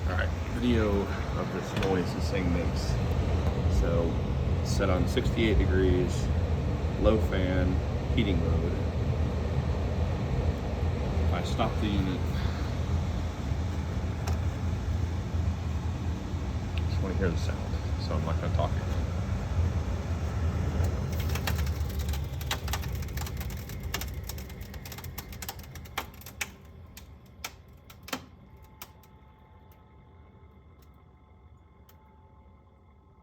Alright, video of this noise this thing makes. So, set on 68 degrees, low fan, heating mode. If I stop the unit, I just want to hear the sound, so I'm not going to talk.